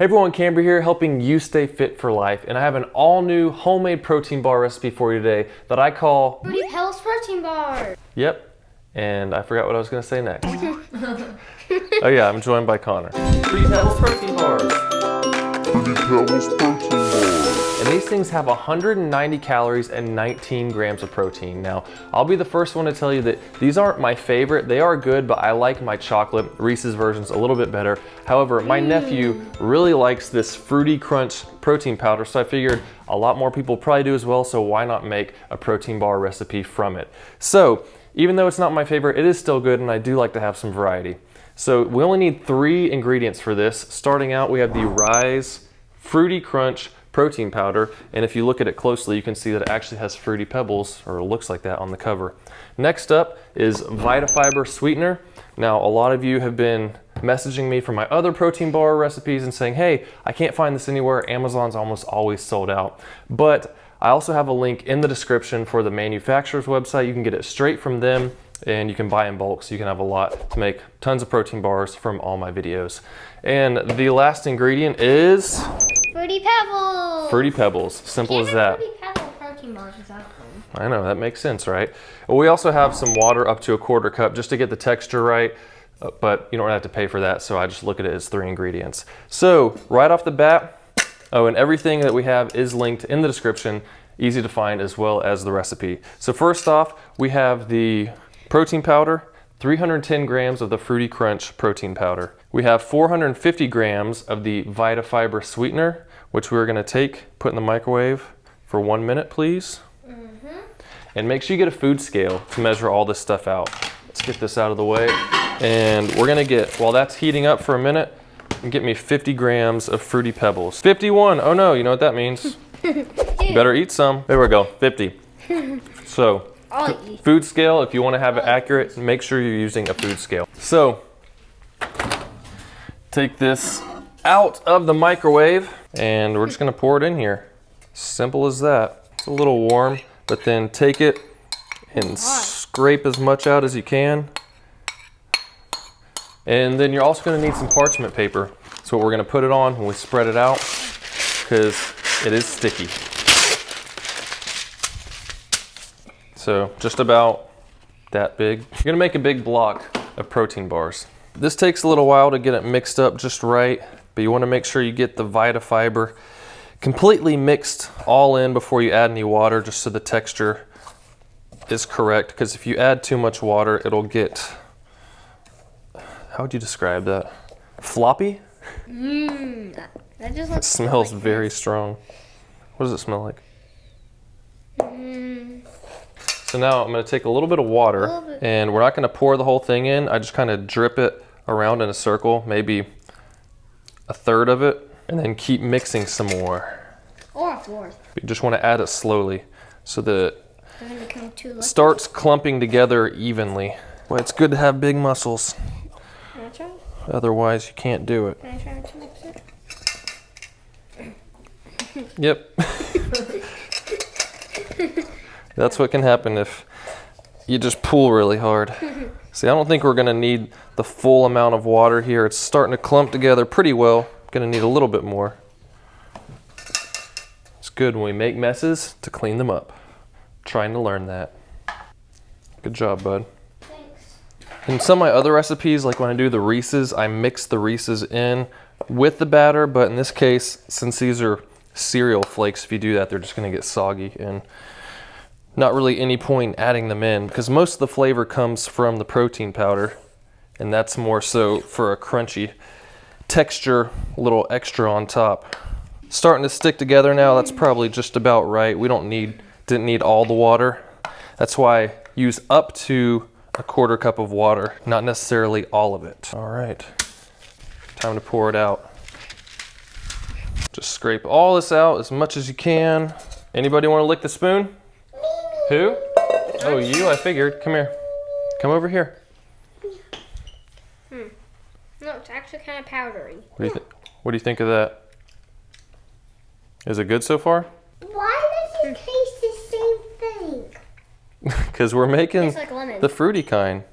Hey everyone, Camber here, helping you stay fit for life, and I have an all-new homemade protein bar recipe for you today that I call Fruity Pebbles Protein Bars. Yep, and I forgot what I was going to say next. Oh yeah, I'm joined by Connor. Fruity Pebbles Protein Bars. Fruity Pebbles Protein Bars. And these things have 190 calories and 19 grams of protein. Now, I'll be the first one to tell you that these aren't my favorite. They are good, but I like my chocolate RYSE versions a little bit better. However, my nephew really likes this Fruity Crunch protein powder, so I figured a lot more people probably do as well, so why not make a protein bar recipe from it? So, even though it's not my favorite, it is still good, and I do like to have some variety. So, we only need 3 ingredients for this. Starting out, we have the RYSE Fruity Crunch protein powder, and if you look at it closely you can see that it actually has Fruity Pebbles, or it looks like that on the cover. Next up is Vitafiber Sweetener. Now a lot of you have been messaging me for my other protein bar recipes and saying, hey, I can't find this anywhere, Amazon's almost always sold out. But I also have a link in the description for the manufacturer's website. You can get it straight from them and you can buy in bulk, so you can have a lot to make tons of protein bars from all my videos. And the last ingredient is Fruity Pebbles. Fruity Pebbles, simple as that. Fruity Pebbles Protein Bars without them. I know, that makes sense, right? Well, we also have some water up to a 1/4 cup just to get the texture right, but you don't have to pay for that, so I just look at it as 3 ingredients. So, right off the bat, oh, and everything that we have is linked in the description, easy to find as well as the recipe. So first off, we have the protein powder, 310 grams of the Fruity Crunch protein powder. We have 450 grams of the Vitafiber sweetener, which we're gonna put in the microwave for 1 minute, please. And make sure you get a food scale to measure all this stuff out. Let's get this out of the way. And we're gonna get, while that's heating up for a minute, get me 50 grams of Fruity Pebbles. 51, oh no, you know what that means. You better eat some. There we go, 50. So, food scale, if you want to have it accurate, make sure you're using a food scale. So, take this out of the microwave and we're just going to pour it in here. Simple as that. It's a little warm, but then take it and scrape as much out as you can. And then you're also going to need some parchment paper. So we're going to put it on when we spread it out because it is sticky. So just about that big. You're gonna make a big block of protein bars. This takes a little while to get it mixed up just right, but you wanna make sure you get the Vitafiber completely mixed all in before you add any water, just so the texture is correct. Because if you add too much water, it'll get, how would you describe that? Floppy? That just looks It smells like very this. strong. What does it smell like? So now I'm going to take a little bit of water, and we're not going to pour the whole thing in. I just kind of drip it around in a circle, maybe 1/3 of it, and then keep mixing some more. Or a 4th. You just want to add it slowly so that it Doesn't become too light. starts clumping together evenly. Well, it's good to have big muscles. Can I try? Otherwise, you can't do it. Can I try to mix it? Yep. That's what can happen if you just pull really hard. See, I don't think we're gonna need the full amount of water here. It's starting to clump together pretty well. Gonna need a little bit more. It's good when we make messes to clean them up. Trying to learn that. Good job, bud. Thanks. In some of my other recipes, like when I do the RYSEs, I mix the RYSEs in with the batter, but in this case, since these are cereal flakes, if you do that, they're just gonna get soggy, and not really any point in adding them in because most of the flavor comes from the protein powder, and that's more so for a crunchy texture, a little extra on top. Starting to stick together now. That's probably just about right. We didn't need all the water. That's why I use up to a 1/4 cup of water, not necessarily all of it. All right, time to pour it out. Just scrape all this out as much as you can. Anybody want to lick the spoon? Who? Oh, you, I figured. Come here. Come over here. No, it's actually kind of powdery. What do you think of that? Is it good so far? Why does it taste the same thing? Because we're making Tastes like lemon. the fruity kind.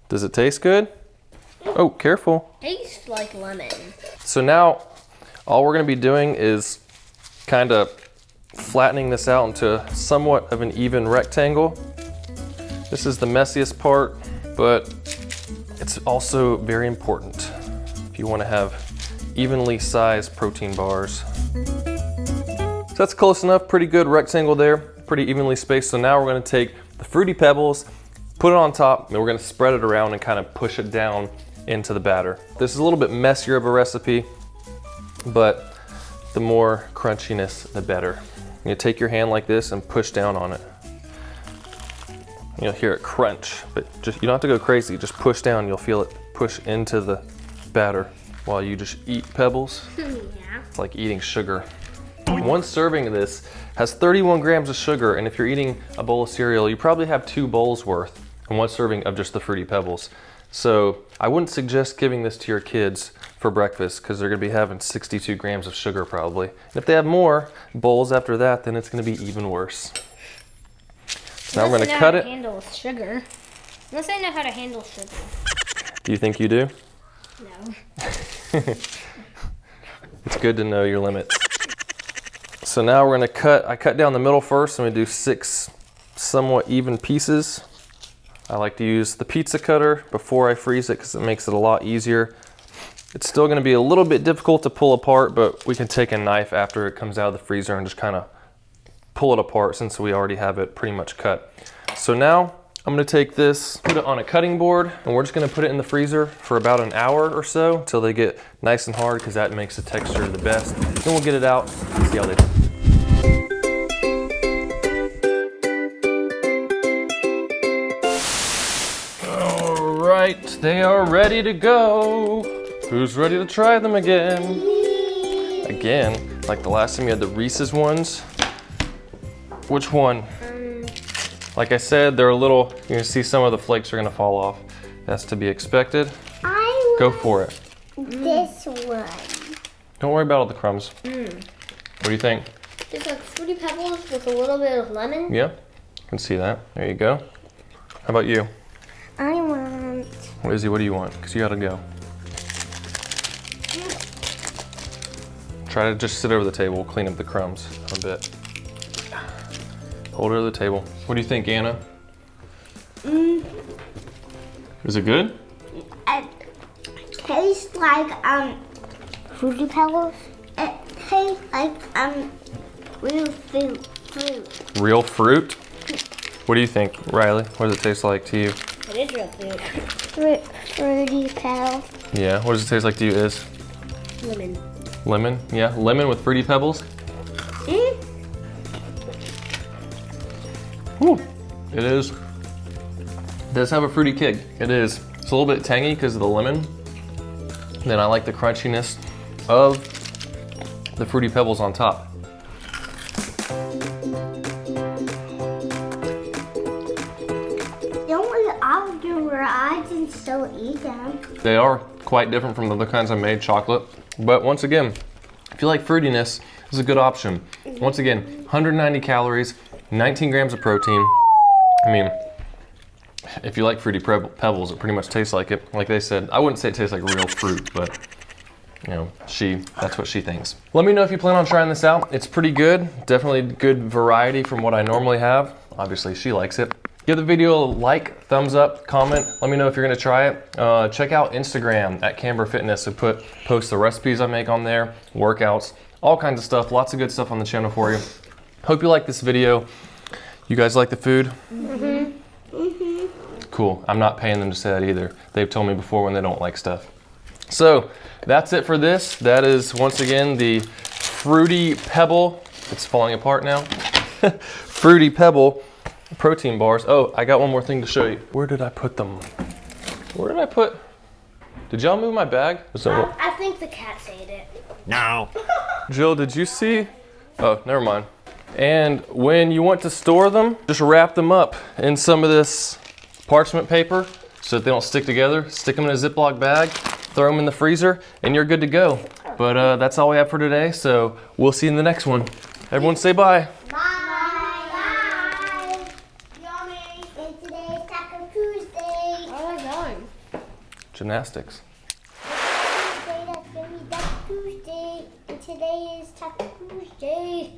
Does it taste good? Oh, careful. Tastes like lemon. So now all we're gonna be doing is kind of flattening this out into somewhat of an even rectangle. This is the messiest part, but it's also very important if you want to have evenly sized protein bars. So that's close enough, pretty good rectangle there, pretty evenly spaced. So now we're going to take the Fruity Pebbles, put it on top, and we're going to spread it around and kind of push it down into the batter. This is a little bit messier of a recipe, but the more crunchiness, the better. You take your hand like this and push down on it. You'll hear it crunch, but just you don't have to go crazy. Just push down, you'll feel it push into the batter while you just eat pebbles. Yeah. It's like eating sugar. One serving of this has 31 grams of sugar, and if you're eating a bowl of cereal, you probably have 2 bowls worth in one serving of just the Fruity Pebbles. So I wouldn't suggest giving this to your kids for breakfast because they're gonna be having 62 grams of sugar probably. And if they have more bowls after that, then it's gonna be even worse. So now we're gonna cut it. Handle sugar. Unless I know how to handle sugar. Do you think you do? No. It's good to know your limits. So now we're gonna cut, I cut down the middle first, and we do 6 somewhat even pieces. I like to use the pizza cutter before I freeze it because it makes it a lot easier. It's still gonna be a little bit difficult to pull apart, but we can take a knife after it comes out of the freezer and just kind of pull it apart since we already have it pretty much cut. So now I'm gonna take this, put it on a cutting board, and we're just gonna put it in the freezer for about an hour or so until they get nice and hard, because that makes the texture the best. Then we'll get it out and see how they do. All right, they are ready to go. Who's ready to try them again? Again, like the last time you had the RYSE ones. Which one? Like I said, they're a little, you're gonna see some of the flakes are gonna fall off. That's to be expected. Go for it. This one. Don't worry about all the crumbs. What do you think? It's like Fruity Pebbles with a little bit of lemon. Yeah, I can see that. There you go. How about you? I want. Izzy, what do you want? Because you gotta go. Try to just sit over the table, clean up the crumbs a bit. Hold her to the table. What do you think, Anna? Is it good? It tastes like Fruity Pebbles. It tastes like real fruit. Real fruit? What do you think, Riley? What does it taste like to you? It is real fruit. Fruity Pebbles. Yeah, what does it taste like to you, Iz? Lemon. Lemon? Yeah, lemon with Fruity Pebbles? Whew. It is. It does have a fruity kick. It is. It's a little bit tangy because of the lemon. Then I like the crunchiness of the Fruity Pebbles on top. Don't worry, I'll do your eyes and still eat them. They are quite different from the other kinds I made, chocolate. But once again, if you like fruitiness, this is a good option. Once again, 190 calories, 19 grams of protein. I mean, if you like Fruity Pebbles, it pretty much tastes like it. Like they said, I wouldn't say it tastes like real fruit, but you know, that's what she thinks. Let me know if you plan on trying this out. It's pretty good. Definitely good variety from what I normally have. Obviously, she likes it. Give the video a like, thumbs up, comment. Let me know if you're gonna try it. Check out Instagram at Camber Fitness. I post the recipes I make on there, workouts, all kinds of stuff. Lots of good stuff on the channel for you. Hope you like this video. You guys like the food? Cool. I'm not paying them to say that either. They've told me before when they don't like stuff. So that's it for this. That is once again the Fruity Pebble. It's falling apart now. Fruity Pebble protein bars. Oh, I got one more thing to show you. Where did I put them? Where did I put? Did y'all move my bag? I think the cats ate it. No. Jill, did you see? Oh, never mind. And when you want to store them, just wrap them up in some of this parchment paper so that they don't stick together. Stick them in a Ziploc bag, throw them in the freezer, and you're good to go. But that's all we have for today, so we'll see you in the next one. Everyone say bye. Bye. Yummy. And today's Taco Tuesday. Oh my god. Gymnastics. Tuesday, that's gonna be Tuesday, and today is Taco Tuesday.